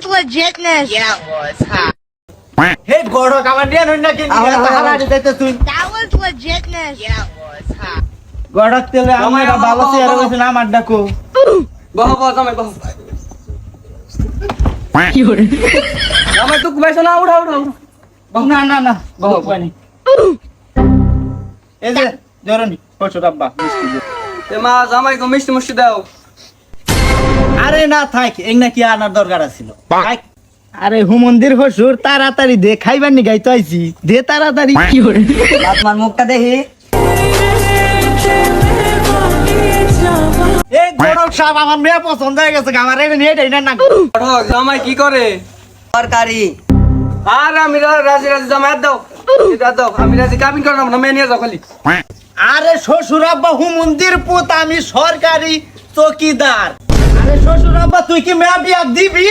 legitness. Yeah, it was, huh? হে গড়ক আমার নিয়ে নই না কিন্তু তাহারা দিতে তুই That was legitness. Yeah, it was, huh? গড়ক তেলে আমার ভালো চেয়ার হইছে না আমার ডাকো বহ বহ জামাই বহ জামাই তো কুবাইছ না উড়া উড়া না না না বহু পানি এই যে জরনি পছর আব্বা মিষ্টি দে। তে মা জামাই কো মিষ্টি মিষ্টি দাও আরে না থাক এই না কি আনার দরকার ছিল থাক। আরে হুমন্দির হসুর তাড়াতাড়ি দে খাইবার নি গাইতো আইছি দে তাড়াতাড়ি আপনার মুখটা দেখি এই গড়ক সাহেব আমার মেয়ে পছন্দ হয়ে গেছে আমার এই নিয়ে এটাই না গড়ক জামাই কি করে তরকারি আর আমি রাজি রাজি জামাই দাও এটা দাও আমি রাজি কাবিন করলাম না মেয়ে নিয়ে যাও খালি আরে শ্বশুর আব্বা হুমন্দির পুত আমি সরকারি চৌকিদার আরে শ্বশুর আব্বা তুই কি মেয়ে বিয়া দিবি